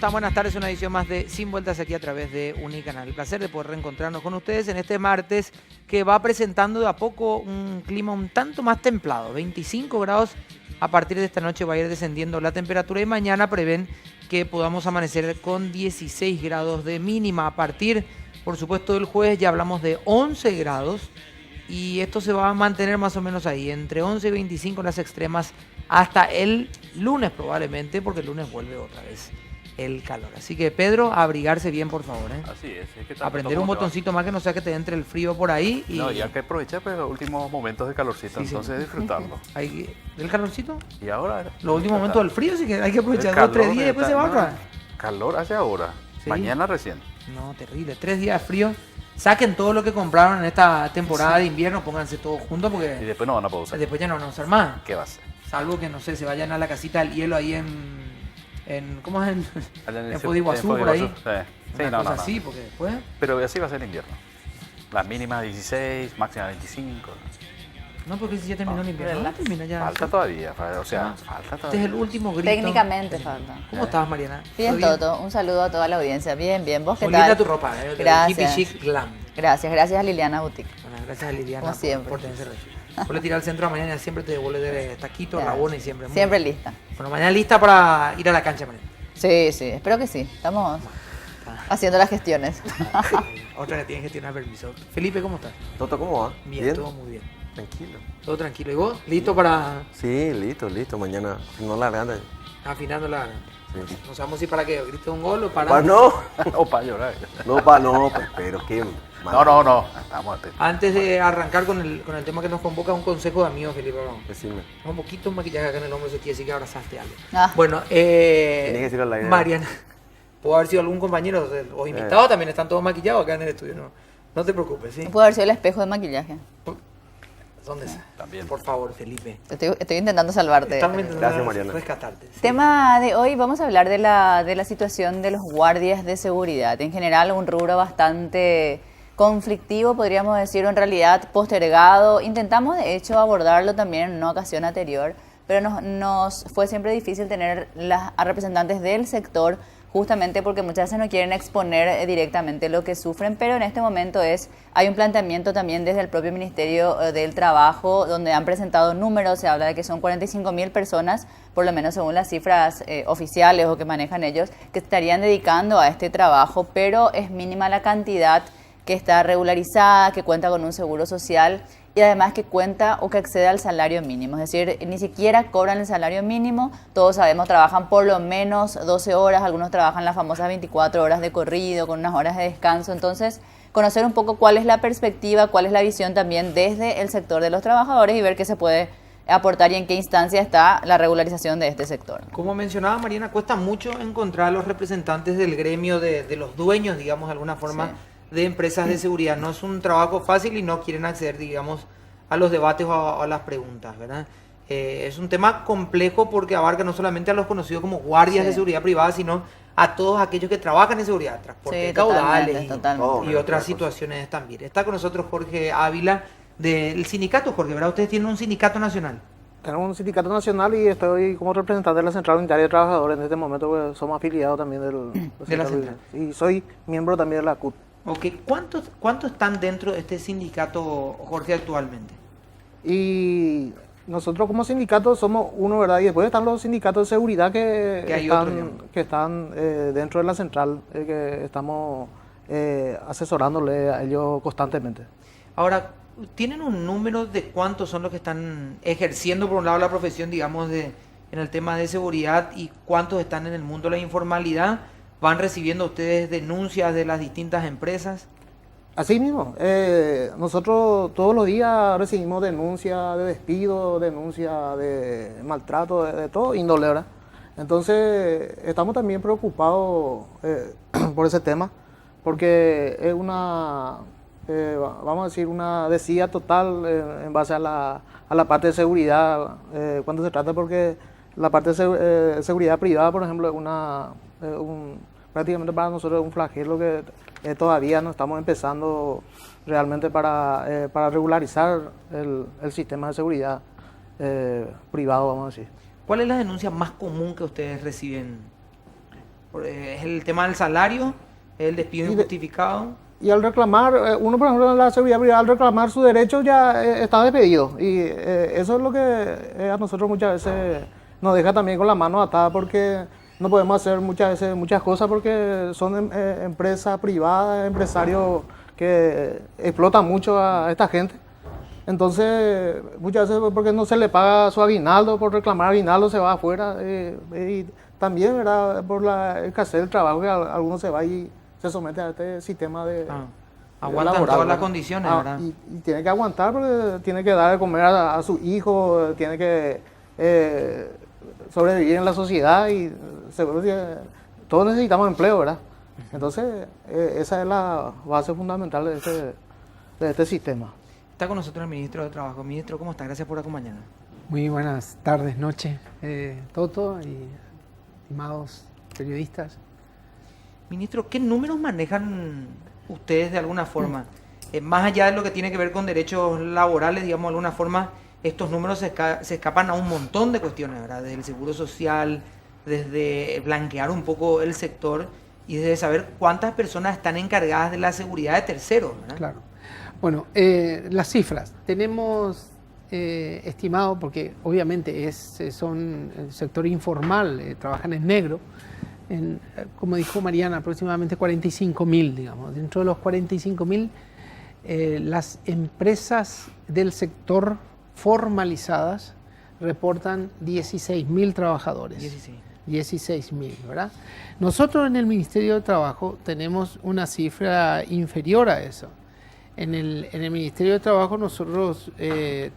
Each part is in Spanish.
están? Buenas tardes, una edición más de Sin Vueltas aquí a través de Unicanal. El placer de poder reencontrarnos con ustedes en este martes que va presentando de a poco un clima un tanto más templado. 25 grados, a partir de esta noche va a ir descendiendo la temperatura y mañana prevén que podamos amanecer con 16 grados de mínima. A partir, por supuesto, del jueves ya hablamos de 11 grados y esto se va a mantener más o menos ahí, entre 11 y 25 en las extremas hasta el lunes probablemente, porque el lunes vuelve otra vez el calor. Así que Pedro, a abrigarse bien por favor, ¿eh? Así es que aprender un botoncito más que no sea que te entre el frío por ahí. Y... No, y hay que aprovechar pues, los últimos momentos de calorcito, sí, entonces disfrutarlo. ¿El calorcito? Y ahora... Los últimos momentos del frío, sí que hay que aprovechar 2 o 3 días y después se baja. Calor hace ahora, ¿sí? Mañana recién. No, terrible, 3 días de frío. Saquen todo lo que compraron en esta temporada de invierno, pónganse todos juntos porque... Y después no van a poder usar. Después ya no van a usar más. ¿Qué va a ser? Salvo que, no sé, se vayan a la casita del hielo ahí en ¿cómo es? En Foz de Iguazú, por ahí. Sí, no, así, porque después... Pero así va a ser el invierno. Las mínimas 16, máximas 25. No, porque si ya terminó el invierno. ¿No termina ya? Falta todavía, o sea, falta todavía. Este es el último grito. Técnicamente falta. ¿Cómo estás, Mariana? Bien, Toto. Un saludo a toda la audiencia. Bien, bien. ¿Vos qué muy tal? linda tu ropa, Gracias. Hippie Chic Glam. Gracias a Liliana Boutique. Bueno, gracias a Liliana como siempre. por tener Vos le tirás al centro a mañana, siempre te devuelve de taquito, rabona y siempre. Siempre lista. Bueno, mañana lista para ir a la cancha, mañana. Sí, espero que sí. Estamos haciendo las gestiones. Otra que tiene que gestionar permiso. Felipe, ¿cómo estás? Toto, ¿cómo va? Bien, todo muy bien. Tranquilo. Todo tranquilo. ¿Y vos? ¿Listo para...? Sí, listo. Mañana no la gana. Afinando la... Sí. No sabemos si para qué, grite un gol o para... No. O para llorar. Pero qué... No. Estamos atentos. Antes de arrancar con el tema que nos convoca, un consejo de amigo, Felipe. Decime. Un poquito de maquillaje acá en el hombro, se quiere decir que abrazaste a alguien. Bueno, Tienes que decirlo al aire. Mariana, pudo haber sido algún compañero o invitado, también están todos maquillados acá en el estudio, no te preocupes, ¿sí? Puede haber sido el espejo de maquillaje. ¿Dónde está? También. Por favor, Felipe. Estoy intentando salvarte. Gracias, Mariana. Rescatarte. ¿Sí? Tema de hoy, vamos a hablar de la situación de los guardias de seguridad. En general, un rubro bastante conflictivo, podríamos decir, en realidad postergado. Intentamos, de hecho, abordarlo también en una ocasión anterior, pero nos fue siempre difícil tener a representantes del sector, justamente porque muchas veces no quieren exponer directamente lo que sufren, pero en este momento hay un planteamiento también desde el propio Ministerio del Trabajo, donde han presentado números, se habla de que son 45.000 personas, por lo menos según las cifras oficiales o que manejan ellos, que estarían dedicando a este trabajo, pero es mínima la cantidad que está regularizada, que cuenta con un seguro social y además que cuenta o que accede al salario mínimo. Es decir, ni siquiera cobran el salario mínimo, todos sabemos, trabajan por lo menos 12 horas, algunos trabajan las famosas 24 horas de corrido, con unas horas de descanso. Entonces, conocer un poco cuál es la perspectiva, cuál es la visión también desde el sector de los trabajadores y ver qué se puede aportar y en qué instancia está la regularización de este sector. Como mencionaba Mariana, cuesta mucho encontrar a los representantes del gremio, de los dueños, digamos, de alguna forma, sí, de empresas de seguridad. No es un trabajo fácil y no quieren acceder, digamos, a los debates o a las preguntas, ¿verdad? Es un tema complejo porque abarca no solamente a los conocidos como guardias de seguridad privada, sino a todos aquellos que trabajan en seguridad, transporte caudales y otras situaciones también. Está con nosotros Jorge Ávila del sindicato, Jorge, ¿verdad? Ustedes tienen un sindicato nacional. Tenemos un sindicato nacional y estoy como representante de la Central Unitaria de Trabajadores en este momento, porque somos afiliados también de la Central. Y soy miembro también de la CUT. Ok, ¿cuántos están dentro de este sindicato, Jorge, actualmente? Y nosotros como sindicato somos uno, ¿verdad? Y después están los sindicatos de seguridad que están dentro de la central, que estamos asesorándole a ellos constantemente. Ahora, ¿tienen un número de cuántos son los que están ejerciendo por un lado la profesión, digamos, en el tema de seguridad y cuántos están en el mundo de la informalidad? ¿Van recibiendo ustedes denuncias de las distintas empresas? Así mismo, nosotros todos los días recibimos denuncias de despido, denuncias de maltrato, de todo índole, ¿verdad? Entonces, estamos también preocupados por ese tema, porque es vamos a decir, una desidia total en base a la parte de seguridad, cuando se trata, porque la parte de seguridad privada, por ejemplo, es prácticamente para nosotros es un flagelo que todavía no estamos empezando realmente para regularizar el sistema de seguridad privado, vamos a decir. ¿Cuál es la denuncia más común que ustedes reciben? Es el tema del salario, el despido injustificado. Y al reclamar, uno por ejemplo en la seguridad privada, al reclamar su derecho ya está despedido. Y eso es lo que a nosotros muchas veces nos deja también con la mano atada, porque no podemos hacer muchas veces muchas cosas porque son empresas privadas, empresarios que explotan mucho a esta gente. Entonces, muchas veces porque no se le paga su aguinaldo, por reclamar aguinaldo se va afuera. Y también, ¿verdad?, por la escasez del trabajo, que algunos se va y se somete a este sistema de aguantan laboral, todas las ¿verdad? condiciones, ¿verdad? Y tiene que aguantar porque tiene que dar de comer a su hijo, tiene que sobrevivir en la sociedad y todos necesitamos empleo, ¿verdad? Entonces, esa es la base fundamental de este sistema. Está con nosotros el ministro de Trabajo. Ministro, ¿cómo está? Gracias por acompañarnos. Muy buenas tardes, noches, Toto y estimados periodistas. Ministro, ¿qué números manejan ustedes de alguna forma? Más allá de lo que tiene que ver con derechos laborales, digamos, de alguna forma, estos números se escapan a un montón de cuestiones, ¿verdad? Desde el seguro social, desde blanquear un poco el sector y desde saber cuántas personas están encargadas de la seguridad de terceros, ¿verdad? Claro. Bueno, las cifras. Tenemos estimado, porque obviamente son el sector informal, trabajan en negro, como dijo Mariana, aproximadamente 45.000, digamos. Dentro de los 45.000, las empresas del sector formalizadas reportan 16.000 trabajadores. 16.000, ¿verdad? Nosotros en el Ministerio de Trabajo tenemos una cifra inferior a eso. En el Ministerio de Trabajo nosotros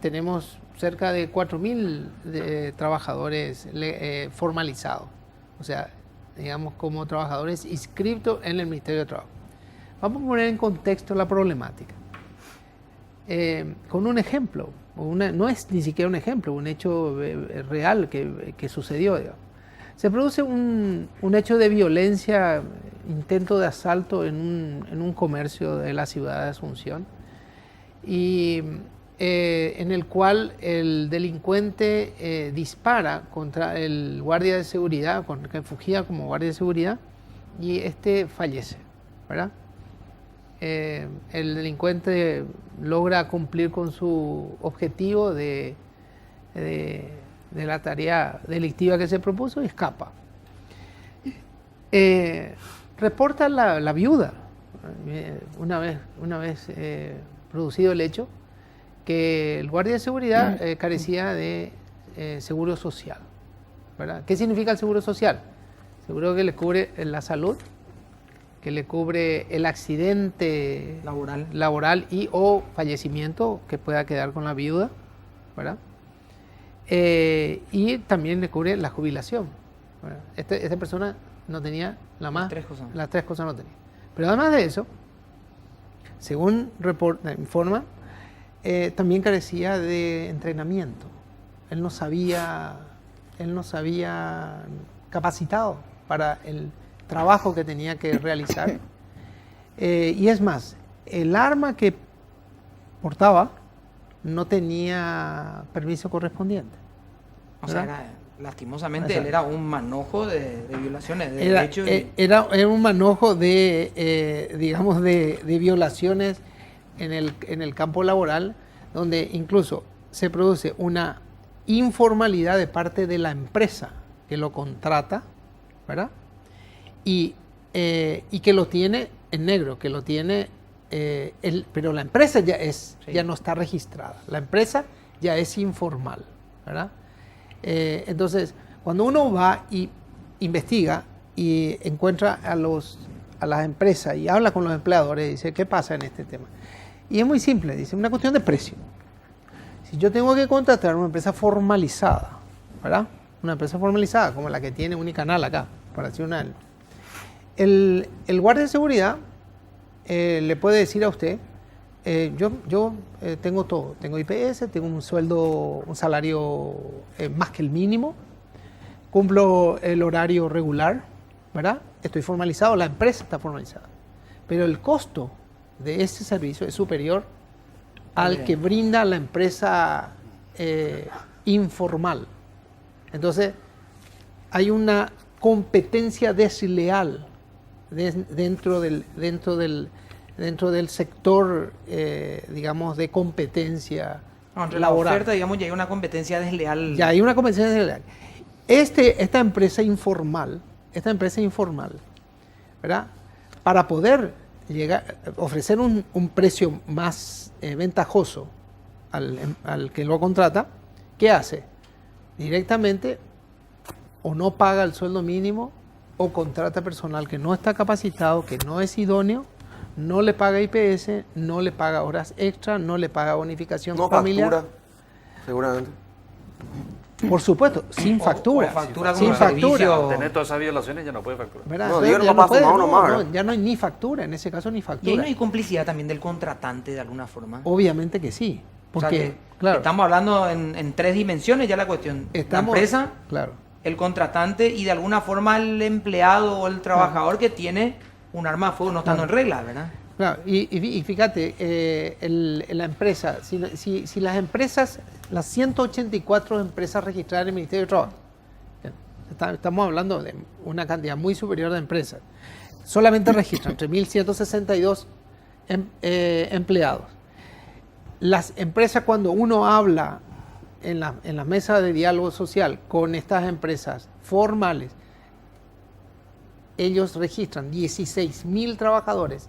tenemos cerca de 4.000 trabajadores formalizados, o sea, digamos como trabajadores inscritos en el Ministerio de Trabajo. Vamos a poner en contexto la problemática. Con un ejemplo, no es ni siquiera un ejemplo, un hecho real que sucedió, digamos. Se produce un hecho de violencia, intento de asalto en un comercio de la ciudad de Asunción, y en el cual el delincuente dispara contra el guardia de seguridad, que fugía como guardia de seguridad, y este fallece, ¿verdad? El delincuente logra cumplir con su objetivo de la tarea delictiva que se propuso y escapa. Reporta la viuda, una vez producido el hecho, que el guardia de seguridad carecía de seguro social, ¿verdad? ¿Qué significa el seguro social? Seguro que le cubre la salud, que le cubre el accidente laboral y o fallecimiento que pueda quedar con la viuda, ¿verdad? Y también le cubre la jubilación. Bueno, esta persona no tenía las tres cosas no tenía. Pero además de eso, según informa, también carecía de entrenamiento. Él no se había capacitado para el trabajo que tenía que realizar. Y es más, el arma que portaba no tenía permiso correspondiente. O sea, lastimosamente él era un manojo de violaciones de Era derechos. era un manojo digamos, de violaciones en el campo laboral, donde incluso se produce una informalidad de parte de la empresa que lo contrata, ¿verdad? Y que lo tiene en negro, que lo tiene... pero la empresa ya no está registrada, la empresa ya es informal, ¿verdad? Entonces, cuando uno va y investiga y encuentra a las empresas y habla con los empleadores, dice, ¿qué pasa en este tema? Y es muy simple, dice, una cuestión de precio. Si yo tengo que contratar una empresa formalizada, ¿verdad? Una empresa formalizada como la que tiene Unicanal acá, para decir una... El guardia de seguridad le puede decir a usted, yo tengo todo, tengo IPS, tengo un sueldo, un salario más que el mínimo, cumplo el horario regular, ¿verdad? Estoy formalizado, la empresa está formalizada, pero el costo de ese servicio es superior al que brinda la empresa informal. Entonces, hay una competencia desleal dentro del sector, digamos, de competencia No, entre la laboral. oferta, digamos, ya hay una competencia desleal. Ya hay una competencia desleal. Esta empresa informal, ¿verdad? Para poder ofrecer un precio más ventajoso al que lo contrata, ¿qué hace? Directamente o no paga el sueldo mínimo o contrata personal que no está capacitado, que no es idóneo, no le paga IPS, no le paga horas extra, no le paga bonificación No familiar. factura, seguramente. Por supuesto, sin factura. o factura sin como factura. servicio. Al tener todas esas violaciones ya no puede facturar. ¿Verdad? No, Entonces, digo, no ya va a puede, fumar uno más, ¿verdad? ya no hay ni factura, en ese caso ni Y ahí factura. no hay complicidad también del contratante de alguna forma. Obviamente que sí, O sea, porque, que claro, estamos hablando en tres dimensiones ya la cuestión. La empresa, claro, el contratante y de alguna forma el empleado o el trabajador que tiene un arma de fuego no estando en regla, ¿verdad? claro. Y fíjate, la empresa, si las empresas, las 184 empresas registradas en el Ministerio de Trabajo, estamos hablando de una cantidad muy superior de empresas, solamente registran 3.162 empleados. Las empresas, cuando uno habla en la mesa de diálogo social con estas empresas formales, ellos registran 16.000 trabajadores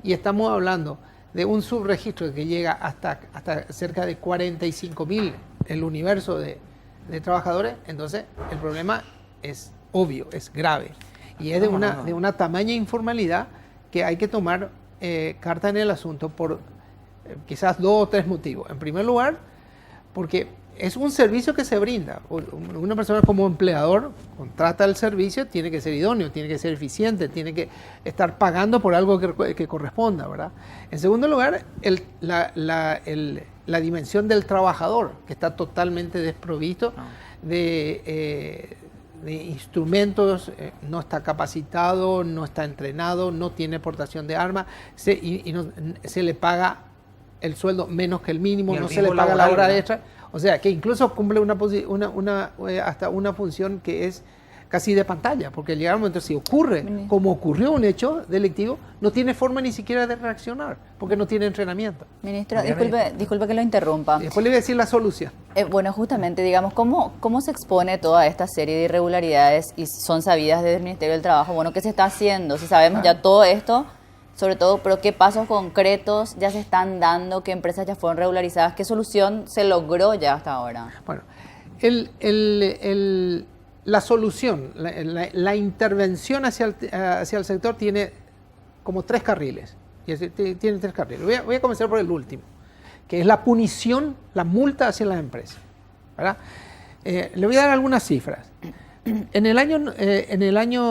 y estamos hablando de un subregistro que llega hasta cerca de 45.000, el universo de trabajadores. Entonces el problema es obvio, es grave y es de una tamaña informalidad que hay que tomar carta en el asunto por quizás 2 o 3 motivos. En primer lugar, porque es un servicio que se brinda. Una persona como empleador contrata el servicio, tiene que ser idóneo, tiene que ser eficiente, tiene que estar pagando por algo que corresponda, ¿verdad? En segundo lugar, la dimensión del trabajador, que está totalmente desprovisto de instrumentos, no está capacitado, no está entrenado, no tiene portación de armas, se le paga el sueldo menos que el mínimo, no se le paga la hora extra. O sea, que incluso cumple hasta una función que es casi de pantalla, porque llega un momento, si ocurre, como ocurrió un hecho delictivo, no tiene forma ni siquiera de reaccionar, porque no tiene entrenamiento. Ministro, disculpe que lo interrumpa. Después le voy a decir la solución. Bueno, justamente, digamos, ¿cómo se expone toda esta serie de irregularidades y son sabidas desde el Ministerio del Trabajo? Bueno, ¿qué se está haciendo? Si sabemos ya todo esto, sobre todo, pero ¿qué pasos concretos ya se están dando? ¿Qué empresas ya fueron regularizadas? ¿Qué solución se logró ya hasta ahora? Bueno, la solución, la intervención hacia el sector tiene como 3 carriles. Tiene 3 carriles. Voy a comenzar por el último, que es la punición, la multa hacia las empresas, ¿verdad? Le voy a dar algunas cifras. En el año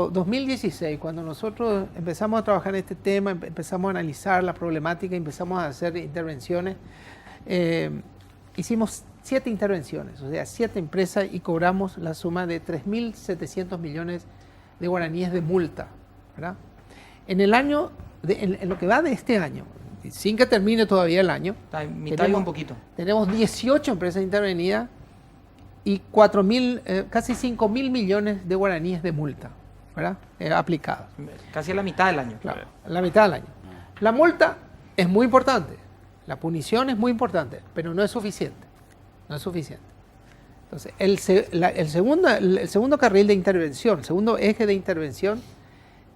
2016, cuando nosotros empezamos a trabajar en este tema, empezamos a analizar la problemática, empezamos a hacer intervenciones, hicimos 7 intervenciones, o sea, 7 empresas y cobramos la suma de 3.700 millones de guaraníes de multa, ¿verdad? En lo que va de este año, sin que termine todavía el año, Está en mitad y un poquito. tenemos 18 empresas intervenidas y casi 5.000 millones de guaraníes de multa, ¿verdad? Aplicadas. Casi a la mitad del año. Claro, la mitad del año. La multa es muy importante, la punición es muy importante, pero no es suficiente. No es suficiente. Entonces, el segundo carril de intervención, el segundo eje de intervención,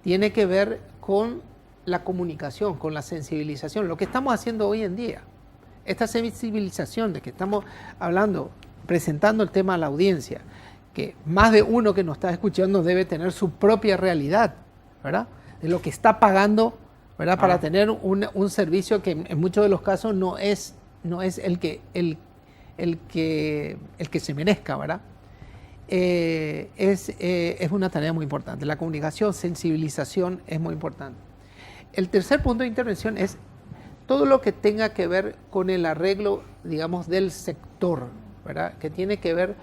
tiene que ver con la comunicación, con la sensibilización, lo que estamos haciendo hoy en día. Esta sensibilización de que estamos hablando, presentando el tema a la audiencia, que más de uno que nos está escuchando debe tener su propia realidad, ¿verdad? De lo que está pagando, ¿verdad? Para tener un servicio que en muchos de los casos no es el que se merezca, ¿verdad? Es una tarea muy importante. La comunicación, sensibilización es muy importante. El tercer punto de intervención es todo lo que tenga que ver con el arreglo, digamos, del sector, ¿verdad? Que tiene que ver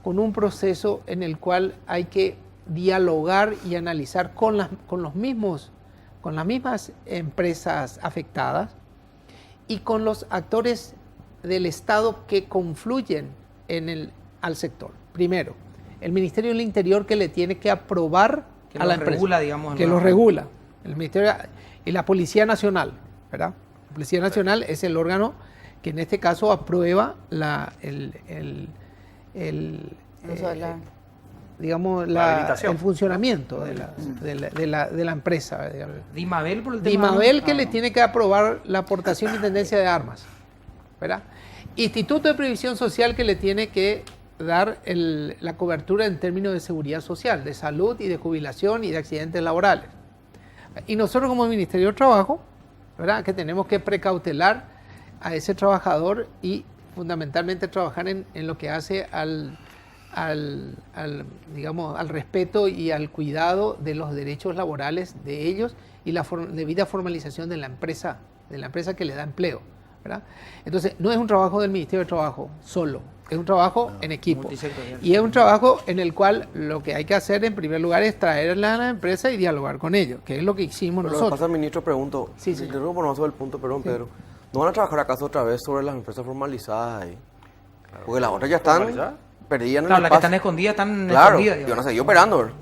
con un proceso en el cual hay que dialogar y analizar con las mismas empresas afectadas y con los actores del Estado que confluyen al sector. Primero, el Ministerio del Interior que le tiene que aprobar Que a los la empresa. regula, digamos, Que ¿no? los regula. El Ministerio y la Policía Nacional, ¿verdad? La Policía Nacional es el órgano que en este caso aprueba digamos, habilitación. el funcionamiento de la empresa. Digamos. Dimabel por el tema. Dimabel que Ah, le no. tiene que aprobar la aportación y tendencia de armas, ¿verdad? Instituto de Previsión Social que le tiene que dar la cobertura en términos de seguridad social, de salud y de jubilación y de accidentes laborales. Y nosotros como Ministerio de Trabajo, ¿verdad? Que tenemos que precautelar a ese trabajador y fundamentalmente trabajar en lo que hace digamos, al respeto y al cuidado de los derechos laborales de ellos y la debida formalización de la empresa que le da empleo, ¿verdad? Entonces, no es un trabajo del Ministerio de Trabajo solo, es un trabajo en equipo. Multisectorial. Y es un trabajo en el cual lo que hay que hacer en primer lugar es traerla a la empresa y dialogar con ellos, que es lo que hicimos Pero lo que nosotros. pasa, ministro, pregunto, Sí, sí. yo creo que por no sobre el punto, perdón, Pedro, ¿no van a trabajar acaso otra vez sobre las empresas formalizadas ahí? Porque las otras ya están ¿Formalizadas? perdidas en Claro, el las que espacio. están escondidas están Claro, escondidas. y van a digamos. seguir operando, ¿verdad?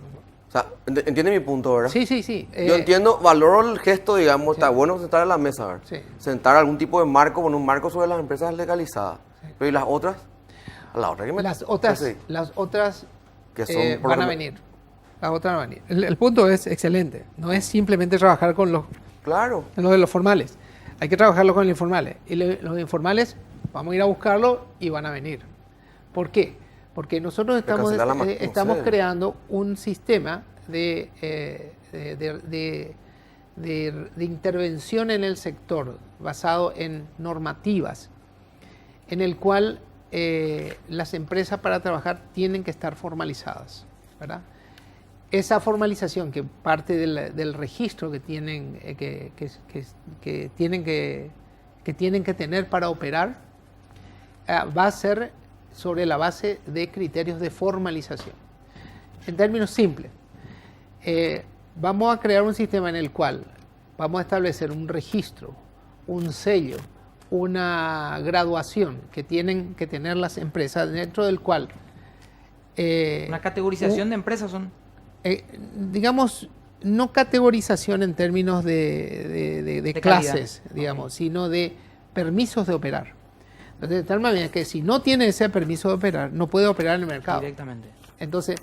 O sea, entiende mi punto, ¿verdad? Sí. Yo entiendo, valoro el gesto, digamos, está bueno sentar a la mesa, ¿verdad? Sí. Sentar algún tipo de marco, poner un marco sobre las empresas legalizadas. Pero ¿y las otras? A la otra que me... Las otras, Sí, que son por van lo a men- venir. Las otras van a venir. El punto es excelente. No es simplemente trabajar con los Claro. de los formales. Hay que trabajarlo con los informales. Y los informales vamos a ir a buscarlo y van a venir. ¿Por qué? Porque nosotros estamos cancelar la no estamos sé. creando un sistema de intervención en el sector basado en normativas, en el cual las empresas para trabajar tienen que estar formalizadas, ¿verdad? Esa formalización que parte del registro que tienen que tienen que tener para operar va a ser sobre la base de criterios de formalización. En términos simples, vamos a crear un sistema en el cual vamos a establecer un registro, un sello, una graduación que tienen que tener las empresas, dentro del cual... Una categorización de empresas son. digamos, no categorización en términos de clases, calidad. digamos, sino de permisos de operar. Entonces, de tal manera que si no tiene ese permiso de operar, no puede operar en el mercado. Directamente. Entonces,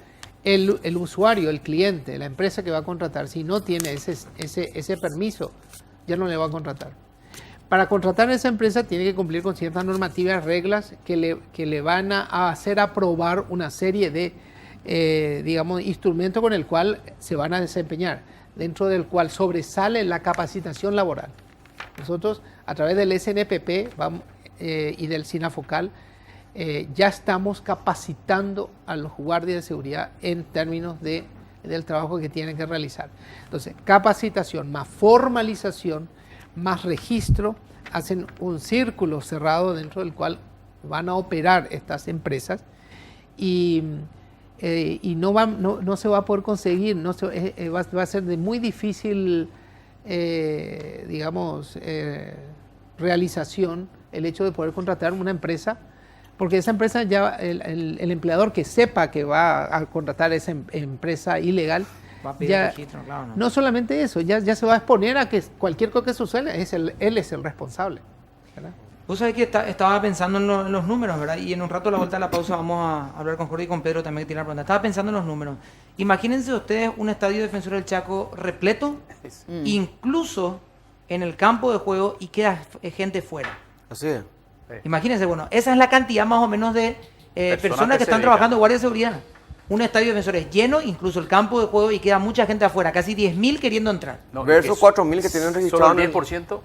el usuario, el cliente, la empresa que va a contratar, si no tiene ese permiso, ya no le va a contratar. Para contratar a esa empresa tiene que cumplir con ciertas normativas, reglas que le van a hacer aprobar una serie de, digamos, instrumentos con el cual se van a desempeñar, dentro del cual sobresale la capacitación laboral. Nosotros, a través del SNPP y del SINAFOCAL, ya estamos capacitando a los guardias de seguridad en términos del trabajo que tienen que realizar. Entonces, capacitación más formalización más registro, hacen un círculo cerrado dentro del cual van a operar estas empresas y no se va a poder conseguir, va a ser de muy difícil, digamos, realización el hecho de poder contratar una empresa, porque esa empresa ya, el empleador que sepa que va a contratar esa empresa ilegal, Va a pedir registro, claro, ¿no? no solamente eso, ya se va a exponer a que cualquier cosa que suceda, él es el responsable, ¿verdad? Vos sabés que estaba pensando en los números, ¿verdad? Y en un rato a la vuelta de la pausa vamos a hablar con Jorge y con Pedro también que tiene la pregunta. Estaba pensando en los números. Imagínense ustedes un estadio Defensor del Chaco repleto, incluso en el campo de juego, y queda gente fuera. Así es. Imagínense, bueno, esa es la cantidad más o menos de personas que se están dedican. trabajando de guardia de seguridad. Un estadio de defensores lleno, incluso el campo de juego, y queda mucha gente afuera, casi 10.000 queriendo entrar. No, Versus es que 4.000 que tienen registrado Solo en el el- 10%.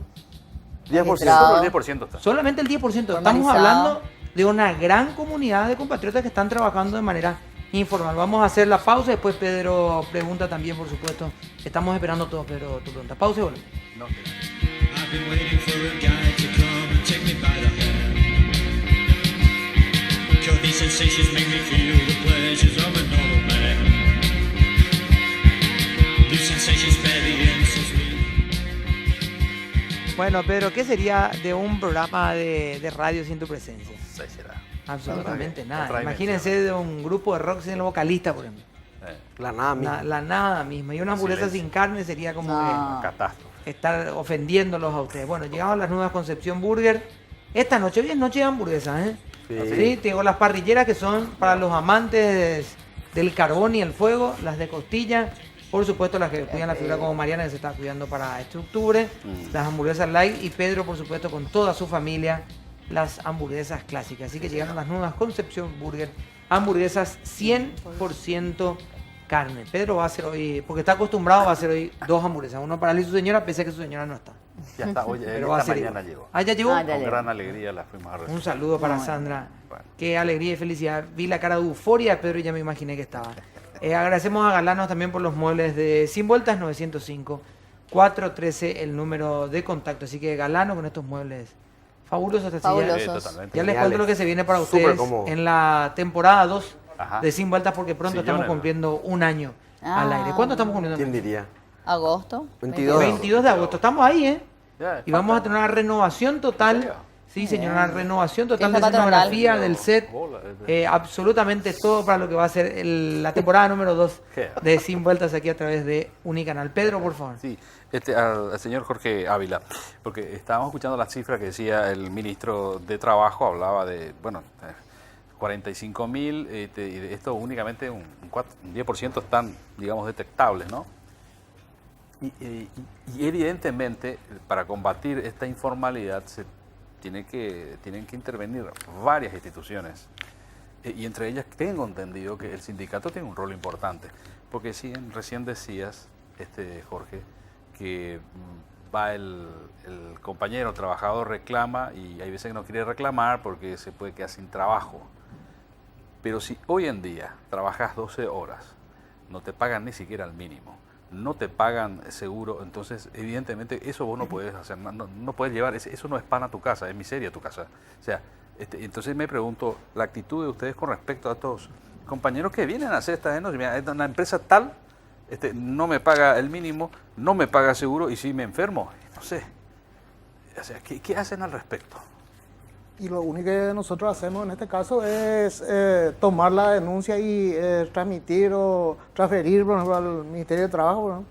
10%. Solo el 10% está. Solamente el 10%. Estamos Formalizado. hablando de una gran comunidad de compatriotas que están trabajando de manera informal. Vamos a hacer la pausa, después Pedro pregunta también, por supuesto. Estamos esperando todo, Pedro, tu pregunta. Pausa y volvemos. No. I've been waiting for a guy to come and take me by the hand. Cause these sensations make me feel the pleasures of a normal man. These sensations spare the end so sweet. Bueno, Pedro, ¿qué sería de un programa de radio sin tu presencia? Sí, será. Absolutamente Otra nada. dimensión. Imagínense de un grupo de rock sin el vocalista, por ejemplo. La nada misma. La nada misma. Y una hamburguesa Silencio. sin carne sería como No. Catástrofe. que estar ofendiéndolos a ustedes. Bueno, llegamos a las nuevas Concepción Burger. Esta noche, bien, noche de hamburguesas, ¿eh? Sí, tengo las parrilleras que son para los amantes del carbón y el fuego, las de costilla. Por supuesto, las que cuidan la figura como Mariana, que se está cuidando para este octubre. Las hamburguesas light. Y Pedro, por supuesto, con toda su familia, las hamburguesas clásicas. Así que llegaron las nuevas Concepción Burger. Hamburguesas 100% carne. Pedro va a hacer hoy, porque está acostumbrado, va a hacer hoy 2 hamburguesas. Uno para él y su señora, pese a que su señora no está. Ya está, oye, Pero va a esta ser mañana igual. llegó. Ah, ¿ya llegó? Ah, ya Con llegó. gran alegría la fuimos a recibir. Un saludo para Sandra. Bueno. Qué alegría y felicidad. Vi la cara de euforia de Pedro y ya me imaginé que estaba. Agradecemos a Galanos también por los muebles de Sin Vueltas 905 413 el número de contacto. Así que Galano con estos muebles fabulosos. Esta silla. Fabulosos. Totalmente. Ya les cuento lo que se viene para Súper ustedes cómodo. en la temporada 2 Ajá. de Sin Vueltas porque pronto Sillones, estamos ¿no? cumpliendo un año al aire. ¿Cuánto estamos cumpliendo? ¿Quién diría? Agosto. 22. 22 de agosto. Estamos ahí, ¿eh? Ya, Y vamos a falta- tener una renovación ¿En total. serio? Sí, señor, una renovación total de Fiesta patronal. escenografía del set. Bola, Absolutamente todo para lo que va a ser la temporada número 2 ¿Qué? de Sin Vueltas aquí a través de Unicanal. Pedro, por favor. Sí, al señor Jorge Ávila, porque estábamos escuchando las cifras que decía el ministro de Trabajo, hablaba de, bueno, 45.000, y de esto únicamente un 10% están, digamos, detectables, ¿no? Y evidentemente, para combatir esta informalidad, tienen que intervenir varias instituciones. Y entre ellas tengo entendido que el sindicato tiene un rol importante, porque recién decías, Jorge, que va el compañero trabajador, reclama y hay veces que no quiere reclamar porque se puede quedar sin trabajo. Pero si hoy en día trabajas 12 horas, no te pagan ni siquiera el mínimo, no te pagan seguro, entonces evidentemente eso vos no puedes hacer, no puedes llevar, eso no es pan a tu casa, es miseria a tu casa. O sea, entonces me pregunto, la actitud de ustedes con respecto a estos compañeros que vienen a hacer estas denuncias, mira, una empresa tal, no me paga el mínimo, no me paga seguro y si me enfermo, no sé. O sea, ¿qué hacen al respecto? Y lo único que nosotros hacemos en este caso es tomar la denuncia y transmitir o transferir, por ejemplo, al Ministerio de Trabajo, ¿no?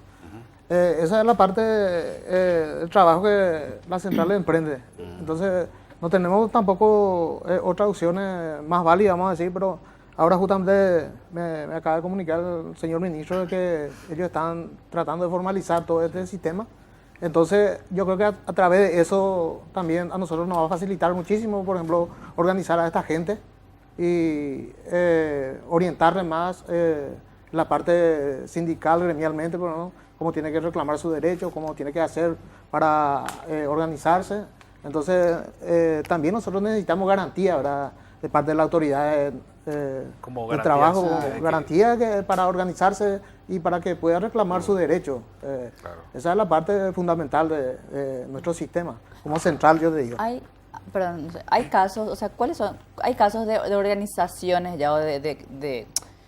Esa es la parte del trabajo que la central emprende. Entonces, no tenemos tampoco otras opciones más válidas, vamos a decir, pero ahora justamente me acaba de comunicar el señor ministro de que ellos están tratando de formalizar todo este sistema. Entonces, yo creo que a través de eso también a nosotros nos va a facilitar muchísimo, por ejemplo, organizar a esta gente y orientarle más la parte sindical, gremialmente, ¿no? Cómo tiene que reclamar su derecho, cómo tiene que hacer para organizarse. Entonces, también nosotros necesitamos garantía, ¿verdad?, de parte de la autoridad Como de garantía, trabajo, sí, garantía para organizarse y para que pueda reclamar su derecho. Claro. Esa es la parte fundamental de nuestro sistema, como central, yo te digo. Perdón, hay casos, o sea, ¿cuáles son? Hay casos de organizaciones ya o de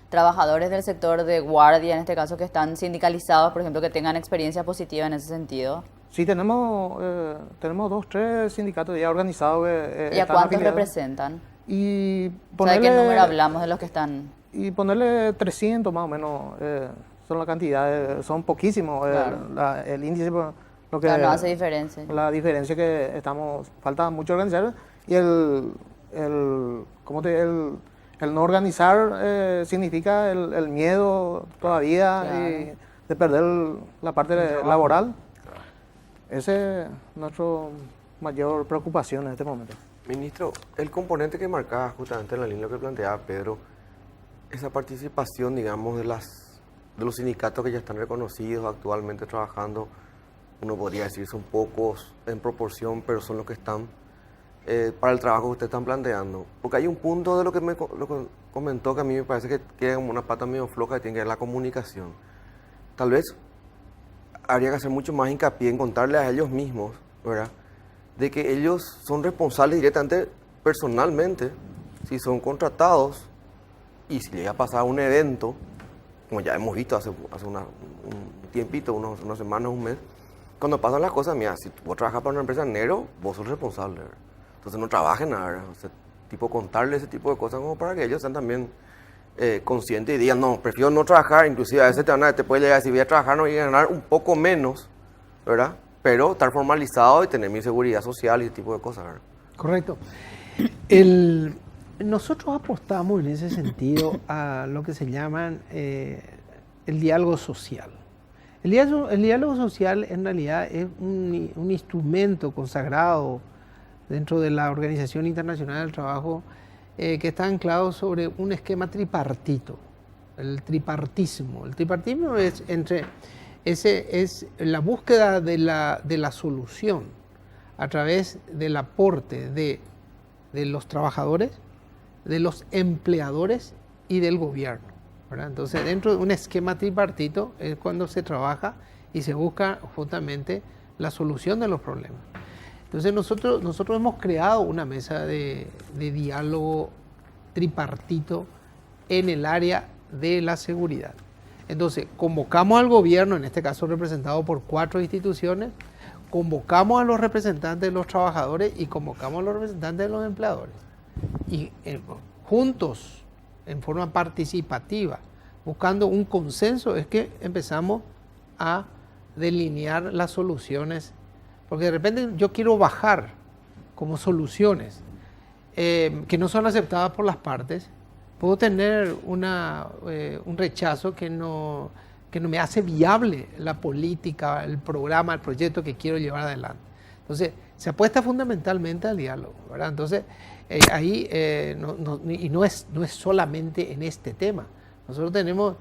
trabajadores del sector de guardia, en este caso, que están sindicalizados, por ejemplo, que tengan experiencia positiva en ese sentido. Sí, tenemos 2, 3 sindicatos ya organizados. ¿Y a están cuántos afiliados. representan? Y O sea, ¿de qué número ponerle, hablamos de los que están? y ponerle 300 más o menos, son la cantidad, son poquísimos. Claro. El índice, lo que, Claro, no hace diferencia. La diferencia que falta mucho organizar y el no organizar significa el miedo todavía Claro. y de perder la parte laboral. Esa es nuestra mayor preocupación en este momento. Ministro, el componente que marcaba justamente en la línea que planteaba Pedro, esa participación, digamos, de los sindicatos que ya están reconocidos, actualmente trabajando, uno podría decir son pocos en proporción, pero son los que están para el trabajo que ustedes están planteando. Porque hay un punto de lo que comentó que a mí me parece que queda como una pata medio floja, que tiene que ver la comunicación. Tal vez habría que hacer mucho más hincapié en contarle a ellos mismos, ¿verdad?, de que ellos son responsables directamente, personalmente, si son contratados y si llega a pasar un evento, como ya hemos visto hace un tiempito, unas semanas, un mes, cuando pasan las cosas, mira, si vos trabajas para una empresa negro, vos sos responsable, ¿verdad? Entonces no trabajes nada, ¿verdad? O sea, tipo contarle ese tipo de cosas como para que ellos sean también conscientes y digan, no, prefiero no trabajar, inclusive a veces te puede llegar a decir, voy a trabajar, no voy a ganar un poco menos, ¿verdad? Pero estar formalizado y tener mi seguridad social y ese tipo de cosas, ¿verdad? Correcto. Nosotros apostamos en ese sentido a lo que se llaman el diálogo social. El diálogo social en realidad es un instrumento consagrado dentro de la Organización Internacional del Trabajo que está anclado sobre un esquema tripartito, el tripartismo. El tripartismo es la búsqueda de la solución a través del aporte de los trabajadores, de los empleadores y del gobierno, ¿verdad? Entonces, dentro de un esquema tripartito es cuando se trabaja y se busca justamente la solución de los problemas. Entonces, nosotros hemos creado una mesa de diálogo tripartito en el área de la seguridad. Entonces, convocamos al gobierno, en este caso representado por 4 instituciones, convocamos a los representantes de los trabajadores y convocamos a los representantes de los empleadores. Y juntos, en forma participativa, buscando un consenso, es que empezamos a delinear las soluciones. Porque de repente yo quiero bajar como soluciones que no son aceptadas por las partes. Puedo tener un rechazo que no me hace viable la política, el programa, el proyecto que quiero llevar adelante. Entonces, se apuesta fundamentalmente al diálogo, ¿verdad? Entonces, ahí no es solamente en este tema. Nosotros tenemos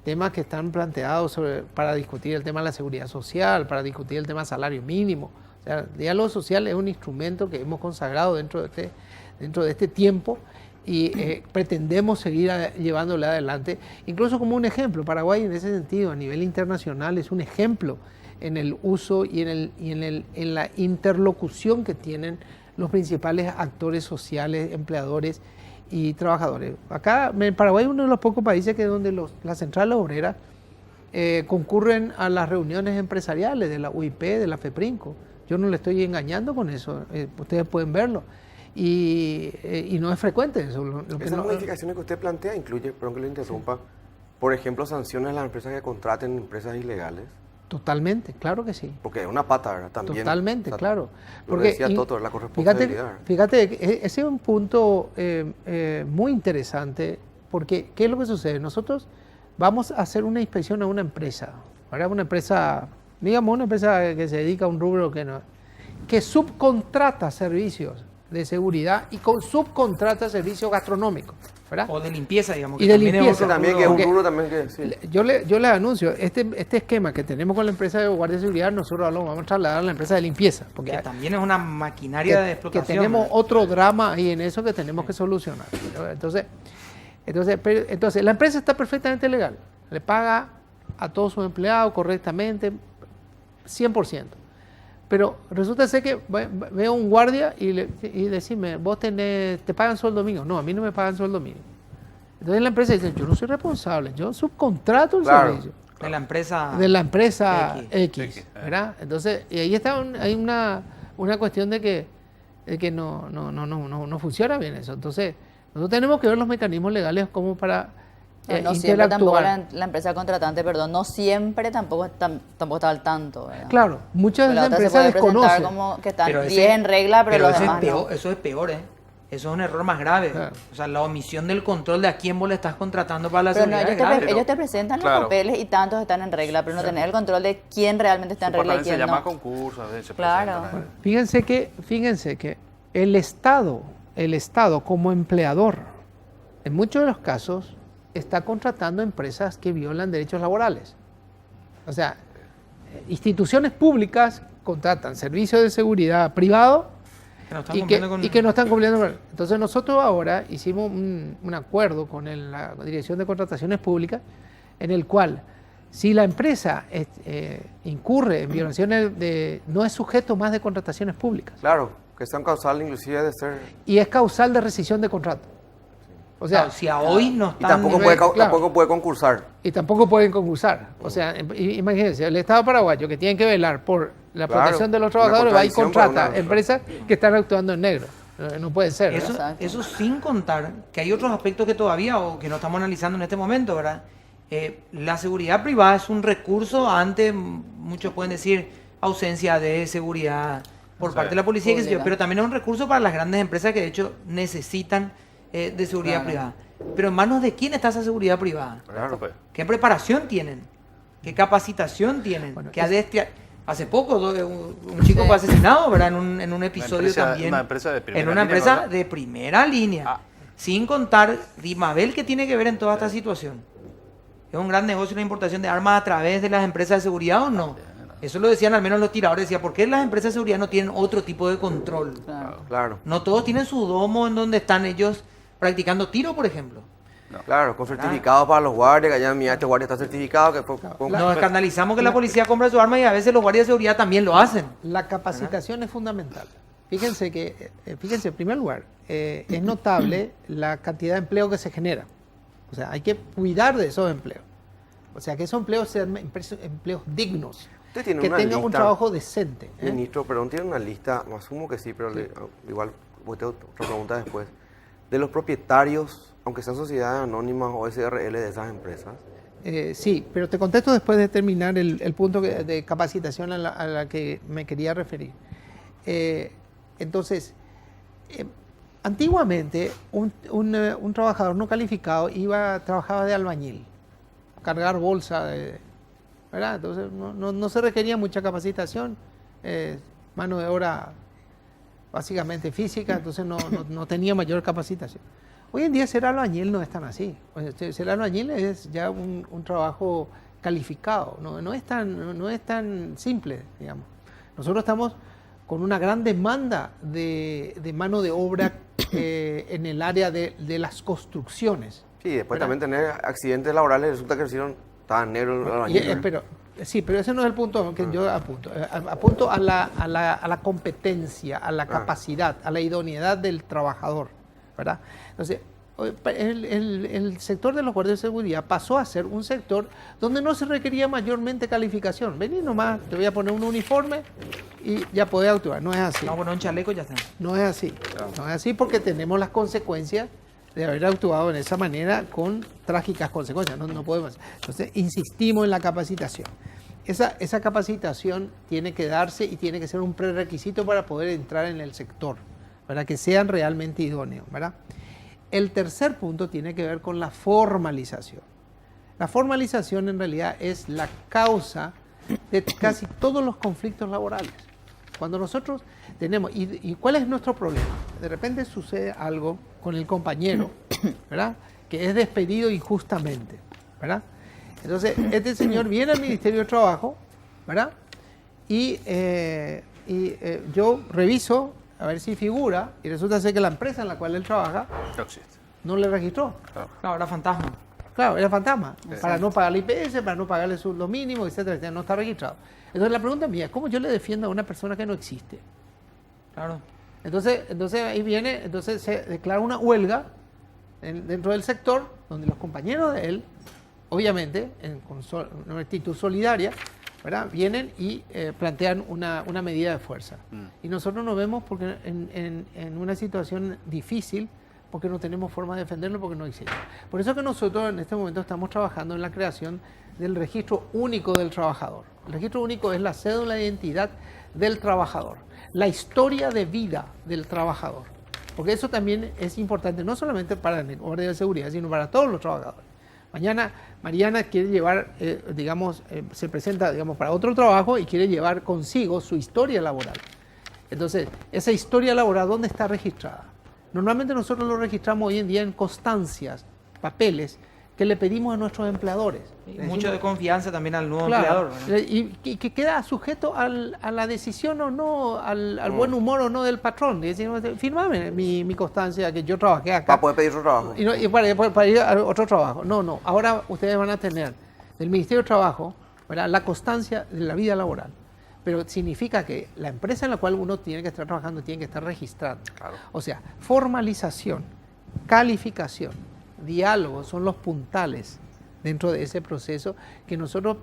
temas que están planteados para discutir el tema de la seguridad social, para discutir el tema del salario mínimo. O sea, el diálogo social es un instrumento que hemos consagrado dentro de este tiempo y pretendemos seguir llevándole adelante, incluso como un ejemplo. Paraguay en ese sentido, a nivel internacional, es un ejemplo en el uso y en la interlocución que tienen los principales actores sociales, empleadores y trabajadores. Acá en Paraguay es uno de los pocos países donde las centrales obreras concurren a las reuniones empresariales de la UIP, de la FEPRINCO. Yo no le estoy engañando con eso, ustedes pueden verlo. Y no es frecuente eso. Esas modificaciones que usted plantea incluye, perdón que lo interrumpa, por ejemplo, sanciones a las empresas que contraten empresas ilegales. Totalmente, claro que sí. Porque es una pata, ¿verdad? También. Totalmente, O sea, claro. Porque decía Toto, la corresponsabilidad. Fíjate, ese es un punto muy interesante, porque ¿qué es lo que sucede? Nosotros vamos a hacer una inspección a una empresa, ¿verdad? Una empresa, digamos, una empresa que se dedica a un rubro que subcontrata servicios de seguridad y subcontrata servicios gastronómicos, ¿verdad? O de limpieza, digamos. Y de también es limpieza otro También que es un rubro también que sí. Yo les anuncio, este esquema que tenemos con la empresa de guardia de seguridad, nosotros lo vamos a trasladar a la empresa de limpieza. Porque que también es una maquinaria de que explotación. tenemos otro drama ahí en eso que tenemos que solucionar. Entonces, la empresa está perfectamente legal. Le paga a todos sus empleados correctamente, 100%. Pero resulta ser que veo un guardia y decime, vos te pagan sueldo mínimo. No, a mí no me pagan sueldo mínimo. Entonces la empresa dice, yo no soy responsable, yo subcontrato el servicio. De la empresa. De la empresa X. X, ¿verdad? Entonces, y ahí está hay una cuestión de que no funciona bien eso. Entonces, nosotros tenemos que ver los mecanismos legales como para no siempre tampoco interactuar. la empresa contratante, perdón, no siempre tampoco está al tanto, ¿verdad? Claro, muchas de Pero la las otra se empresas puede presentar desconocen. como que están Pero ese- 10 en regla, pero los eso demás es peor, no. eso es peor, ¿eh? Eso es un error más grave. Claro. O sea, la omisión del control de a quién vos le estás contratando para la Pero no, seguridad es grave. ellos te presentan Claro. los papeles y tantos están en regla, pero no tener el control de quién realmente está en regla y Supuestamente se quién llama no. concurso, se Claro. presentan, Fíjense que el Estado como empleador, en muchos de los casos, está contratando empresas que violan derechos laborales. O sea, instituciones públicas contratan servicios de seguridad privados Que no están y cumpliendo con- que no están cumpliendo con él. Entonces nosotros ahora hicimos un acuerdo con la Dirección de Contrataciones Públicas en el cual si la empresa incurre en violaciones no es sujeto más de contrataciones públicas Claro, que sean causal inclusive de ser... y es causal de rescisión de contrato. O sea, Claro, si a hoy no Y están... tampoco puede, claro. tampoco puede concursar. y tampoco pueden concursar. O sea, imagínense, el Estado paraguayo que tiene que velar por la Claro, protección de los una trabajadores va y contradicción contrata para una- empresas que están actuando en negro. No puede ser. Eso, ¿verdad? Exacto. eso sin contar que hay otros aspectos que todavía o que no estamos analizando en este momento, ¿verdad? La seguridad privada es un recurso ante, muchos pueden decir, ausencia de seguridad por Sí. parte de la policía, qué sé yo, Pública. pero también es un recurso para las grandes empresas que de hecho necesitan de seguridad Claro. privada. Pero en manos de quién está esa seguridad privada? Claro. Pues, ¿Qué preparación tienen? ¿Qué capacitación tienen? Bueno, Hace poco un chico Sí. fue asesinado, ¿verdad? En un episodio empresa- también. una empresa de primera en una línea, empresa ¿verdad? de primera línea. Ah. Sin contar Dimabel que tiene que ver en toda esta situación. ¿Es un gran negocio la importación de armas a través de las empresas de seguridad o no? Eso lo decían al menos los tiradores. Decía, ¿por qué las empresas de seguridad no tienen otro tipo de control? Claro. Claro, No todos tienen su domo en donde están ellos practicando tiro, por ejemplo. claro, con certificados para los guardias, que allá mira, este guardia está certificado, que fue... Nos escandalizamos que la policía compra su arma y a veces los guardias de seguridad también lo hacen. La capacitación es fundamental. Fíjense que, fíjense, en primer lugar, es notable la cantidad de empleo que se genera. O sea, hay que cuidar de esos empleos. O sea, que esos empleos sean empleos dignos, Usted tiene que una tengan un lista, trabajo decente. Ministro, perdón, tiene una lista, asumo que sí, pero igual usted otra pregunta después, de los propietarios, aunque sean sociedades anónimas o SRL de esas empresas. Sí, pero te contesto después de terminar el punto de capacitación a la que me quería referir. Entonces, antiguamente un trabajador no calificado trabajaba de albañil, cargar bolsa, ¿verdad? Entonces no se requería mucha capacitación, mano de obra básicamente física, entonces no tenía mayor capacitación. Hoy en día ser albañil no es tan así. Ser albañil es ya un trabajo calificado, no es tan simple, digamos. Nosotros estamos con una gran demanda de mano de obra en el área de las construcciones. Sí, después ¿verdad? también tener accidentes laborales, resulta que estaban negros el albañil. Pero ese no es el punto que yo apunto. Apunto a la competencia, a la capacidad, a la idoneidad del trabajador, ¿verdad? Entonces, el sector de los guardias de seguridad pasó a ser un sector donde no se requería mayormente calificación. Vení nomás, te voy a poner un uniforme y ya podés actuar. No es así. Vamos a poner un chaleco y ya está. No es así. No es así porque tenemos las consecuencias de haber actuado en esa manera con trágicas consecuencias. No podemos. Entonces, insistimos en la capacitación. Esa capacitación tiene que darse y tiene que ser un prerequisito para poder entrar en el sector, para que sean realmente idóneos, ¿verdad? El tercer punto tiene que ver con la formalización. La formalización en realidad es la causa de casi todos los conflictos laborales. Cuando nosotros tenemos, ¿y cuál es nuestro problema? De repente sucede algo con el compañero, ¿verdad? Que es despedido injustamente, ¿verdad? Entonces, este señor viene al Ministerio de Trabajo, ¿verdad? Y yo reviso a ver si figura, y resulta ser que la empresa en la cual él trabaja no existe. no le registró. Claro, era fantasma. Claro, era fantasma. Para no pagarle IPS, para no pagarle lo mínimo, etcétera, etcétera, no está registrado. Entonces la pregunta mía, ¿cómo yo le defiendo a una persona que no existe? Claro. Entonces ahí viene, entonces se declara una huelga dentro del sector, donde los compañeros de él, obviamente, con una actitud solidaria, ¿verdad? Vienen y plantean una medida de fuerza. Y nosotros nos vemos porque en una situación difícil, porque no tenemos forma de defenderlo, porque no existe. Por eso que nosotros en este momento estamos trabajando en la creación del registro único del trabajador. El registro único es la cédula de identidad del trabajador, la historia de vida del trabajador. Porque eso también es importante, no solamente para el guardia de seguridad, sino para todos los trabajadores. Mañana Mariana quiere llevar, se presenta, para otro trabajo y quiere llevar consigo su historia laboral. Entonces, esa historia laboral, ¿dónde está registrada? Normalmente nosotros lo registramos hoy en día en constancias, papeles, que le pedimos a nuestros empleadores. Y mucho de confianza también al nuevo Claro, empleador, ¿verdad? y que queda sujeto a la decisión o no, al buen humor o no del patrón. Es decir, firmame mi constancia que yo trabajé acá. Para poder pedir otro trabajo. Y para ir a otro trabajo. No. Ahora ustedes van a tener del Ministerio de Trabajo, ¿verdad?, la constancia de la vida laboral. Pero significa que la empresa en la cual uno tiene que estar trabajando tiene que estar registrada. Claro. O sea, formalización, calificación, diálogo son los puntales dentro de ese proceso que nosotros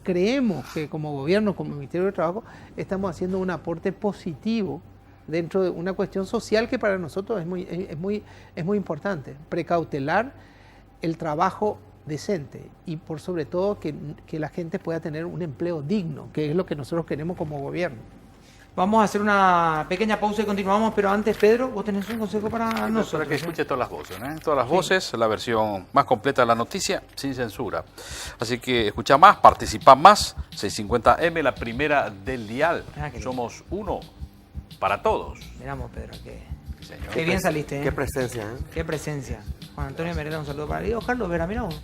creemos que como gobierno, como Ministerio de Trabajo, estamos haciendo un aporte positivo dentro de una cuestión social que para nosotros es muy importante. Precautelar el trabajo decente y por sobre todo que la gente pueda tener un empleo digno, que es lo que nosotros queremos como gobierno. Vamos a hacer una pequeña pausa y continuamos, pero antes, Pedro, vos tenés un consejo para Para nosotros. que escuche todas las voces, ¿eh? Todas las voces, la versión más completa de la noticia, sin censura. Así que escucha más, participa más. 650M, la primera del dial. Ah, qué lindo. Somos uno para todos. Miramos, Pedro, Señor. qué bien saliste, ¿eh? Qué presencia, ¿eh? Qué presencia. Juan Antonio Merela, un saludo para él. Y Carlos Vera, mira vos.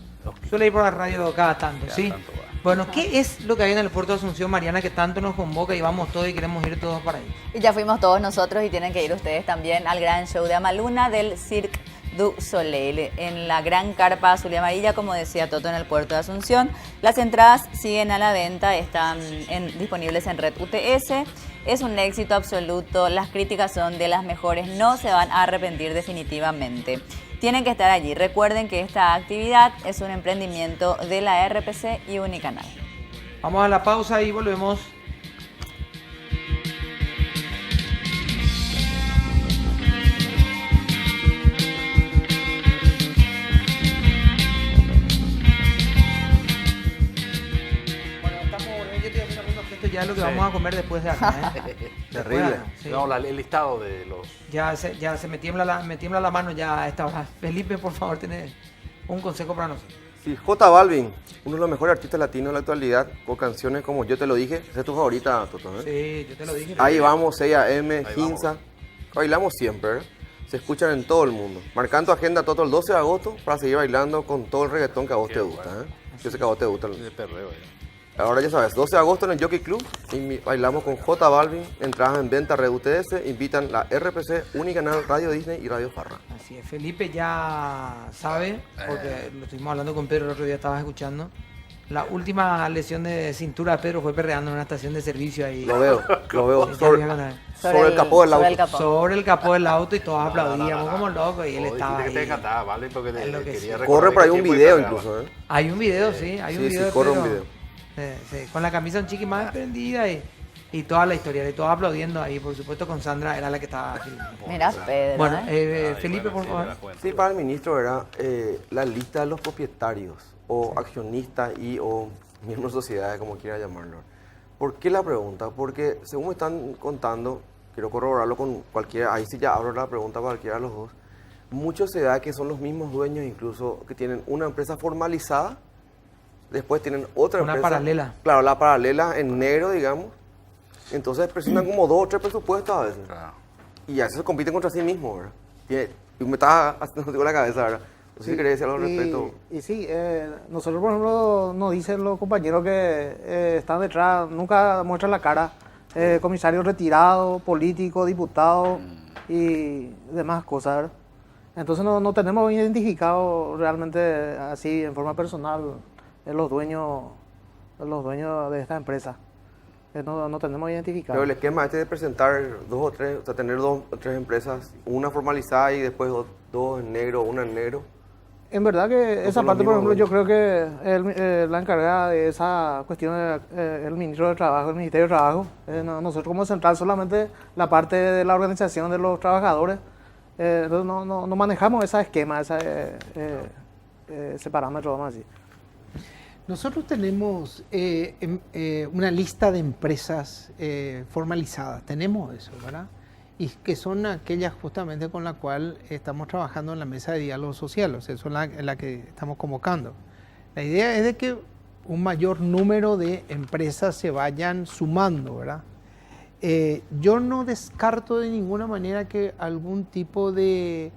Suele ir por la radio cada tanto, Cada ¿sí? tanto va. Bueno, ¿qué es lo que hay en el puerto de Asunción, Mariana, que tanto nos convoca y vamos todos y queremos ir todos para ahí? Y ya fuimos todos nosotros y tienen que ir ustedes también al gran show de Amaluna del Cirque du Soleil en la gran carpa azul y amarilla, como decía Toto, en el puerto de Asunción. Las entradas siguen a la venta, están disponibles en Red UTS. Es un éxito absoluto, las críticas son de las mejores, no se van a arrepentir definitivamente. Tienen que estar allí. Recuerden que esta actividad es un emprendimiento de la RPC y Unicanal. Vamos a la pausa y volvemos. Bueno, yo estoy haciendo algunos gestos ya de lo que Sí. vamos a comer después de acá, ¿eh? Terrible. Sí. Vamos, el listado de los... Ya se me tiembla la mano ya a esta hora. Felipe, por favor, tenés un consejo para nosotros. Sí, J Balvin, uno de los mejores artistas latinos de la actualidad, con canciones como Yo te lo dije. Esa es tu favorita, Toto, ¿eh? Sí, yo te lo dije. Ahí vamos, 6am, Ahí Ginza. Bailamos siempre, ¿eh? Se escuchan en todo el mundo. Marcando agenda, Toto, el 12 de agosto para seguir bailando con todo el reggaetón que a vos Qué te bueno. gusta, ¿eh? Yo sé que a vos te gusta. de perreo. Ahora ya sabes, 12 de agosto en el Jockey Club, bailamos con J Balvin, entradas en venta Red UTS, invitan la RPC, Unicanal, Radio Disney y Radio Farra. Así es, Felipe ya sabe, porque lo estuvimos hablando con Pedro el otro día, estabas escuchando. La última lesión de cintura de Pedro fue perreando en una estación de servicio ahí. Lo veo Sí, sobre el capó del sobre auto. el capó. Sobre el capó del auto y todos aplaudíamos como locos y él estaba que te ahí. encantaba, ¿vale? Porque Es lo que quería sí. recordar Corre por ahí que un tiempo video descargaba. incluso, ¿eh? Hay un video, sí, hay un Sí, video. sí, de corre un Pedro. video. Sí, con la camisa un chiqui más prendida y toda la historia, y todos aplaudiendo ahí, por supuesto con Sandra era la que estaba filmando. Mira, Pedro. Bueno, ¿eh? Ay, Felipe, bueno, por sí, favor. me la cuento. Sí, para el ministro era la lista de los propietarios o accionistas y o miembros de sociedades, como quiera llamarlo. ¿Por qué la pregunta? Porque según me están contando, quiero corroborarlo con cualquiera, ahí sí ya abro la pregunta para cualquiera de los dos, muchos se da que son los mismos dueños incluso que tienen una empresa formalizada, después tienen otra Una empresa. paralela. Claro, la paralela en negro, digamos. Entonces presentan como 2 o 3 presupuestos a veces. Claro. Y a veces se compiten contra sí mismos, ¿verdad? Y me estaba haciendo la cabeza, ¿verdad? No sé si querés decir algo al respecto. Y sí, nosotros, por ejemplo, nos dicen los compañeros que están detrás, nunca muestran la cara, comisarios retirados, políticos, diputados y demás cosas, ¿verdad? Entonces no tenemos identificado realmente así en forma personal los dueños de esta empresa. No tenemos identificado. Pero el esquema este de presentar 2 o 3, o sea, tener 2 o 3 empresas, una formalizada y después 2 en negro, una en negro. En verdad que esa son los parte, por ejemplo, mismos yo creo que la encargada de esa cuestión es el ministro de Trabajo, el Ministerio de Trabajo. Nosotros como central solamente la parte de la organización de los trabajadores. Entonces no manejamos ese esquema, ese parámetro, vamos a decir. Nosotros tenemos una lista de empresas formalizadas, tenemos eso, ¿verdad? Y que son aquellas justamente con la cual estamos trabajando en la mesa de diálogo social, o sea, son la que estamos convocando. La idea es de que un mayor número de empresas se vayan sumando, ¿verdad? Yo no descarto de ninguna manera que algún tipo de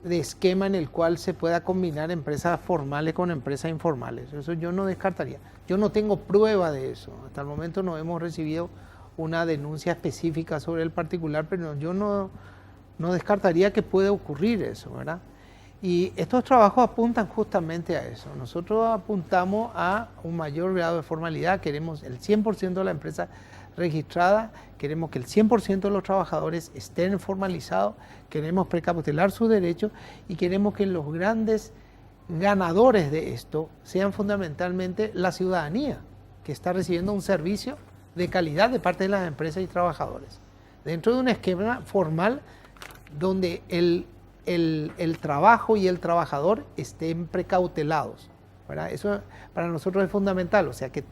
esquema en el cual se pueda combinar empresas formales con empresas informales. Eso yo no descartaría. Yo no tengo prueba de eso. Hasta el momento no hemos recibido una denuncia específica sobre el particular, pero yo no descartaría que pueda ocurrir eso, ¿verdad? Y estos trabajos apuntan justamente a eso. Nosotros apuntamos a un mayor grado de formalidad, queremos el 100% de la empresa registrada, queremos que el 100% de los trabajadores estén formalizados, queremos precautelar sus derechos y queremos que los grandes ganadores de esto sean fundamentalmente la ciudadanía, que está recibiendo un servicio de calidad de parte de las empresas y trabajadores. dentro de un esquema formal donde el trabajo y el trabajador estén precautelados, ¿verdad? Eso para nosotros es fundamental, o sea, que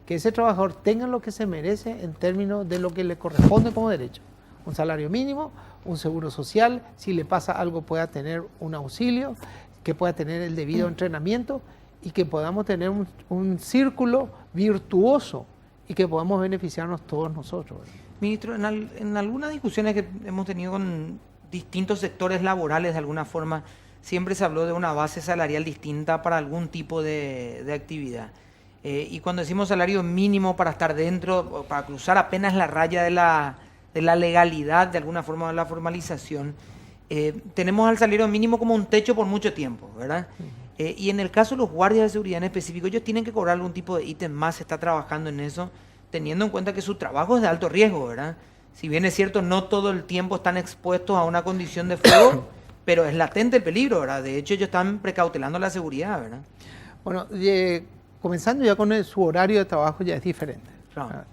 ese trabajador tenga lo que se merece en términos de lo que le corresponde como derecho. Un salario mínimo, un seguro social, si le pasa algo pueda tener un auxilio, que pueda tener el debido entrenamiento y que podamos tener un círculo virtuoso y que podamos beneficiarnos todos nosotros. Ministro, en algunas discusiones que hemos tenido con distintos sectores laborales, de alguna forma, siempre se habló de una base salarial distinta para algún tipo de actividad. Y cuando decimos salario mínimo para estar dentro, para cruzar apenas la raya de la legalidad, de alguna forma, de la formalización, tenemos al salario mínimo como un techo por mucho tiempo, ¿verdad? Y en el caso de los guardias de seguridad en específico, ellos tienen que cobrar algún tipo de ítem más, se está trabajando en eso, teniendo en cuenta que su trabajo es de alto riesgo, ¿verdad? Si bien es cierto, no todo el tiempo están expuestos a una condición de fuego, pero es latente el peligro, ¿verdad? De hecho, ellos están precautelando la seguridad, ¿verdad? Bueno, comenzando ya con su horario de trabajo ya es diferente. Claro.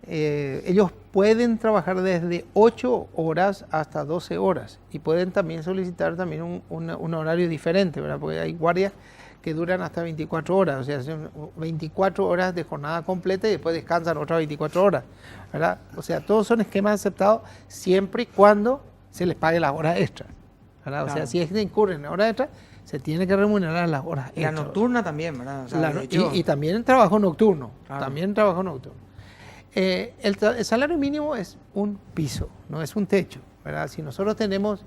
Ellos pueden trabajar desde 8 horas hasta 12 horas y pueden también solicitar también un horario diferente, ¿verdad? Porque hay guardias que duran hasta 24 horas, o sea, son 24 horas de jornada completa y después descansan otras 24 horas, ¿verdad? O sea, todos son esquemas aceptados siempre y cuando se les pague las horas extras, ¿verdad? O sea, si es que incurren en horas extras, se tiene que remunerar las horas extras. Y la nocturna también, ¿verdad? O sea, de hecho, y también el trabajo nocturno, Claro. también el trabajo nocturno. El salario mínimo es un piso, no es un techo, ¿verdad? Si nosotros tenemos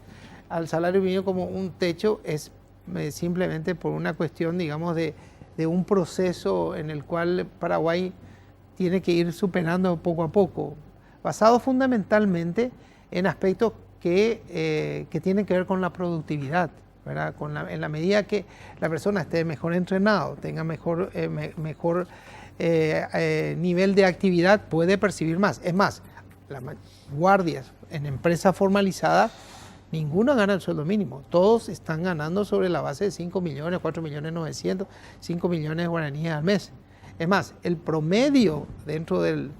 al salario mínimo como un techo, es simplemente por una cuestión, digamos, de un proceso en el cual Paraguay tiene que ir superando poco a poco, basado fundamentalmente en aspectos que tienen que ver con la productividad, ¿verdad? En la medida que la persona esté mejor entrenado, tenga mejor nivel de actividad, puede percibir más. Es más, las guardias en empresas formalizadas, ninguno gana el sueldo mínimo. Todos están ganando sobre la base de 5 millones, 4 millones 900, 5 millones de guaraníes al mes. Es más, el promedio dentro del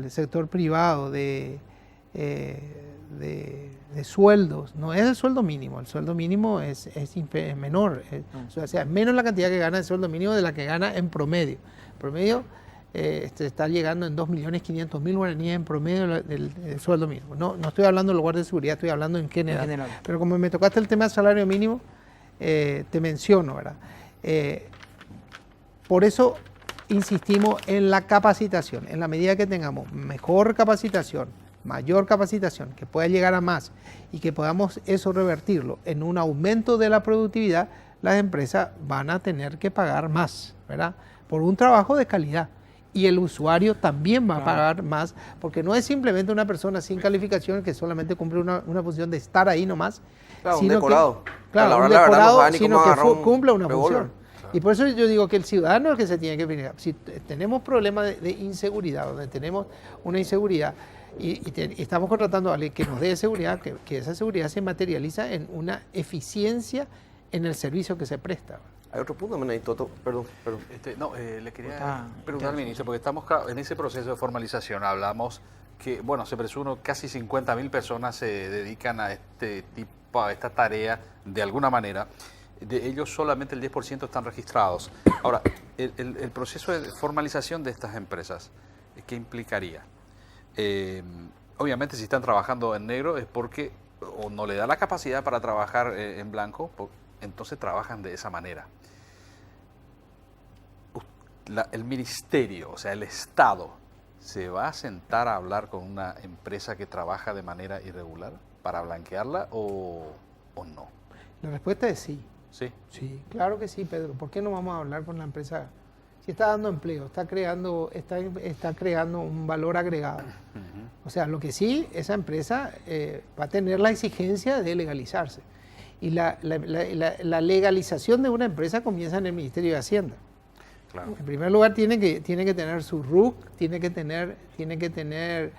sector privado de sueldos no es el sueldo mínimo. El sueldo mínimo es menor. O sea, es menos la cantidad que gana el sueldo mínimo de la que gana en promedio. Promedio está llegando en 2.500.000 guaraníes en promedio del sueldo mínimo. No estoy hablando de los guardias de seguridad, estoy hablando en general. Pero como me tocaste el tema del salario mínimo, te menciono, ¿verdad? Por eso insistimos en la capacitación. En la medida que tengamos mejor capacitación, mayor capacitación, que pueda llegar a más y que podamos eso revertirlo en un aumento de la productividad, las empresas van a tener que pagar más, ¿verdad? Por un trabajo de calidad. Y el usuario también va a pagar más, porque no es simplemente una persona sin calificación que solamente cumple una función de estar ahí nomás. Claro, un sino decorado. Que, claro, un La verdad, decorado, no sabe ni sino cómo que agarrar un cumple una revólver. función. Y por eso yo digo que el ciudadano es el que se tiene que fijar. Si tenemos problemas de inseguridad, donde tenemos una inseguridad y estamos contratando a alguien que nos dé seguridad, que esa seguridad se materializa en una eficiencia en el servicio que se presta. Hay otro punto también ahí, Toto, perdón. Le quería preguntar al ministro, porque estamos en ese proceso de formalización, hablamos que, bueno, se presume casi 50.000 personas se dedican a esta tarea de alguna manera. De ellos solamente el 10% están registrados. Ahora, el proceso de formalización de estas empresas, ¿qué implicaría? Obviamente si están trabajando en negro es porque o no le da la capacidad para trabajar en blanco, entonces trabajan de esa manera. El ministerio, o sea, el Estado, ¿se va a sentar a hablar con una empresa que trabaja de manera irregular para blanquearla o no? La respuesta es sí. Sí. Sí, claro que sí, Pedro. ¿Por qué no vamos a hablar con la empresa? Si está dando empleo, está creando un valor agregado. O sea, lo que sí, esa empresa va a tener la exigencia de legalizarse. Y la legalización de una empresa comienza en el Ministerio de Hacienda. Claro. En primer lugar, tiene que tener su RUC, tiene que tener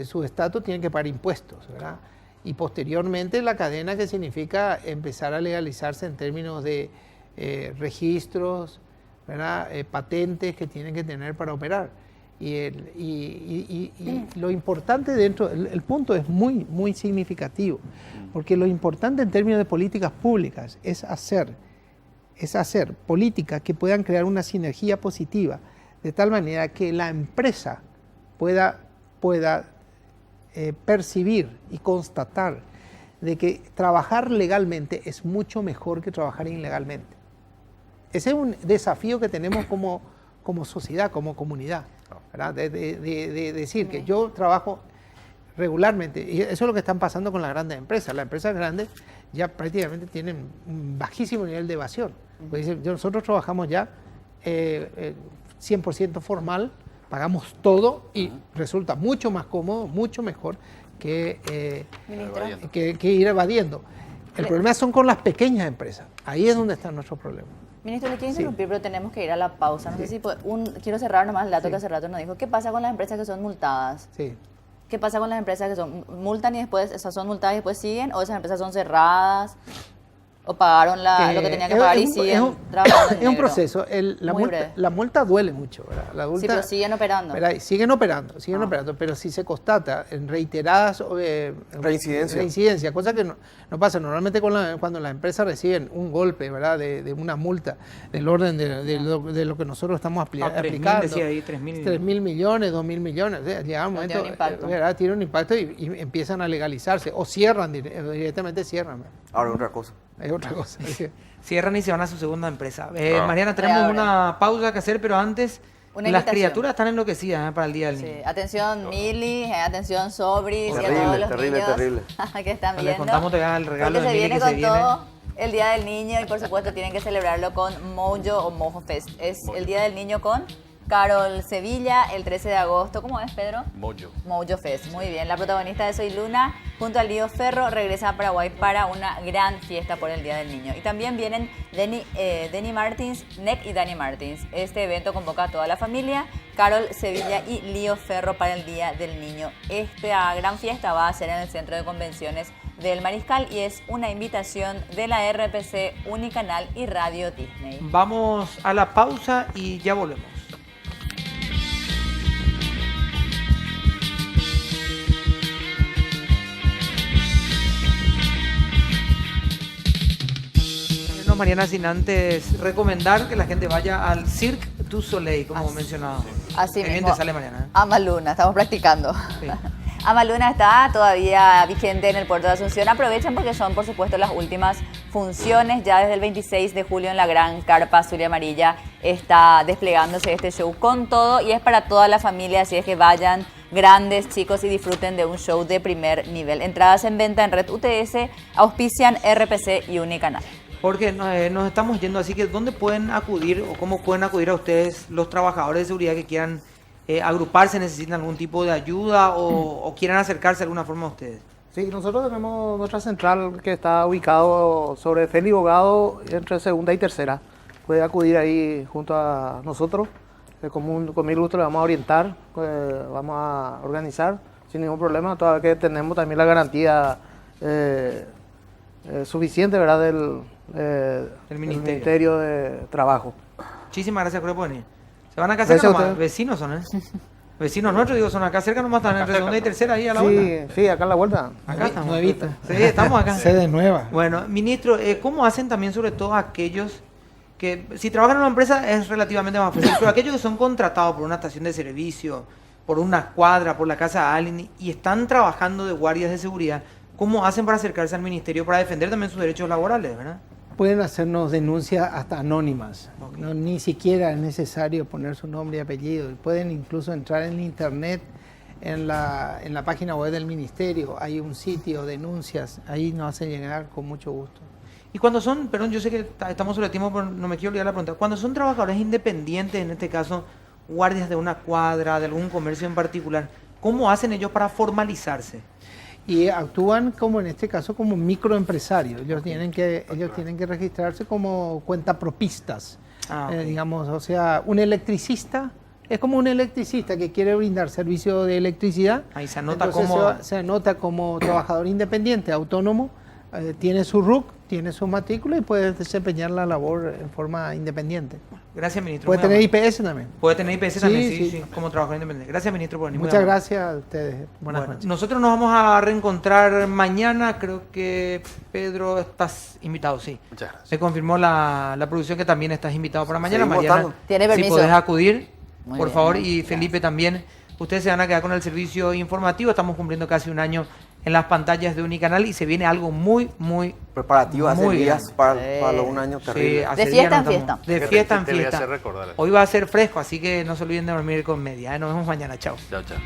su estatus, tiene que pagar impuestos, ¿verdad? Y posteriormente la cadena, que significa empezar a legalizarse en términos de registros, ¿verdad? Patentes que tienen que tener para operar. Y lo importante dentro, el punto es muy, muy significativo, porque lo importante en términos de políticas públicas es hacer políticas que puedan crear una sinergia positiva, de tal manera que la empresa pueda percibir y constatar de que trabajar legalmente es mucho mejor que trabajar ilegalmente. Ese es un desafío que tenemos como sociedad, como comunidad, ¿verdad? De decir que yo trabajo regularmente, y eso es lo que están pasando con las grandes empresas. Las empresas grandes ya prácticamente tienen un bajísimo nivel de evasión. Pues nosotros trabajamos ya 100% formal, pagamos todo y resulta mucho más cómodo, mucho mejor que ir evadiendo. El problema son con las pequeñas empresas. Ahí es donde está nuestro problema. Ministro, le quiero interrumpir, pero tenemos que ir a la pausa. No sé si quiero cerrar nomás el dato que hace rato nos dijo. ¿Qué pasa con las empresas que son multadas? Sí. ¿Qué pasa con las empresas que multan y después, esas son multadas y después siguen? ¿O esas empresas son cerradas? ¿O pagaron lo que tenían que pagar y siguen trabajando en Es un negro? proceso. La multa duele mucho, ¿verdad? Sí, pero siguen operando. ¿verdad? Siguen operando, pero si se constata en reiteradas reincidencias, cosa que no pasa normalmente cuando las empresas reciben un golpe, ¿verdad? De una multa del orden de lo que nosotros estamos aplicando. Decía ahí, 3.000 millones, 2.000 millones. Llega un momento, ¿verdad? Tiene un impacto y empiezan a legalizarse o cierran, directamente cierran. Ahora otra cosa. Es otra cosa. Cierran y se van a su segunda empresa. Mariana, tenemos Reabren. una pausa que hacer, pero antes Una las invitación. criaturas están enloquecidas para el Día del Niño. Sí. Atención Mili, atención Sobris y a Terrible, todos los terrible, niños terrible. que están Les viendo. contamos todavía el regalo Porque de se Mili viene que con se viene. todo el Día del Niño y por supuesto tienen que celebrarlo con Mojo o Mojo Fest. Es el Día del Niño con Carol Sevilla el 13 de agosto. ¿Cómo es, Pedro? Mojo. Mojo Fest, muy bien. La protagonista de Soy Luna, junto al Lío Ferro, regresa a Paraguay para una gran fiesta por el Día del Niño. Y también vienen Denny Martins, Nick y Dani Martins. Este evento convoca a toda la familia, Carol Sevilla y Lío Ferro para el Día del Niño. Esta gran fiesta va a ser en el Centro de Convenciones del Mariscal y es una invitación de la RPC, Unicanal y Radio Disney. Vamos a la pausa y ya volvemos. No, Mariana, sin antes recomendar que la gente vaya al Cirque du Soleil, como mencionaba. Así Qué bien mismo. te sale, Mariana. Amaluna, estamos practicando. Sí. Amaluna está todavía vigente en el puerto de Asunción. Aprovechen porque son, por supuesto, las últimas funciones. Ya desde el 26 de julio en la gran carpa azul y amarilla está desplegándose este show con todo y es para toda la familia, así es que vayan grandes, chicos, y disfruten de un show de primer nivel. Entradas en venta en Red UTS, auspician RPC y Unicanal. Porque nos estamos yendo, así que ¿dónde pueden acudir o cómo pueden acudir a ustedes los trabajadores de seguridad que quieran agruparse, necesitan algún tipo de ayuda o quieran acercarse de alguna forma a ustedes? Sí, nosotros tenemos nuestra central que está ubicado sobre Félix Bogado entre segunda y tercera. Puede acudir ahí junto a nosotros. Con mil gusto le vamos a orientar, vamos a organizar sin ningún problema, todavía que tenemos también la garantía suficiente, ¿verdad? del Ministerio de Trabajo. Muchísimas gracias por venir. Se van acá cerca Gracias a nomás, ustedes. vecinos son, Vecinos nuestros, digo, son acá cerca nomás, están entre segunda y tercera ahí a la vuelta. Sí, acá a la vuelta. Acá estamos. Nuevita. Sí, estamos acá. Sede nueva. Bueno, ministro, ¿cómo hacen también sobre todo aquellos que, si trabajan en una empresa es relativamente más fácil, pero aquellos que son contratados por una estación de servicio, por una cuadra, por la casa de alguien y están trabajando de guardias de seguridad, ¿cómo hacen para acercarse al ministerio para defender también sus derechos laborales, verdad? Pueden hacernos denuncias hasta anónimas. No, ni siquiera es necesario poner su nombre y apellido. Pueden incluso entrar en internet, en la página web del ministerio. Hay un sitio, denuncias. Ahí nos hacen llegar con mucho gusto. Y cuando son, perdón, yo sé que estamos sobre el tiempo, pero no me quiero olvidar la pregunta. Cuando son trabajadores independientes, en este caso, guardias de una cuadra, de algún comercio en particular, ¿cómo hacen ellos para formalizarse? Y actúan como en este caso como microempresarios. Ellos tienen que registrarse como cuentapropistas. Digamos, o sea, un electricista es como un electricista que quiere brindar servicio de electricidad. Ahí se anota Entonces como... se anota como trabajador independiente, autónomo, tiene su RUC tiene su matrícula y puede desempeñar la labor en forma independiente. Gracias, ministro. Puede muy tener amable. IPS también. Puede tener IPS Sí, también, sí, sí. sí, como trabajador independiente. Gracias, ministro, por venir. muy Muchas amable. gracias a ustedes. Buenas Bueno, noches. nosotros nos vamos a reencontrar mañana. Creo que Pedro estás invitado, sí. Muchas gracias. Me confirmó la producción que también estás invitado para mañana. Seguimos Mariana, estando. Tiene si permiso. podés acudir, Muy por bien, favor. Y gracias. Felipe también. Ustedes se van a quedar con el servicio informativo. Estamos cumpliendo casi un año en las pantallas de Unicanal y se viene algo muy, muy, Preparativos hace muy días grande. para un año Sí, terrible. hace De días fiesta no en estamos- fiesta. De fiesta en Te voy a fiesta. hacer recordar. Hoy va a ser fresco, así que no se olviden de dormir con media. Nos vemos mañana. Chao. Chao, chao.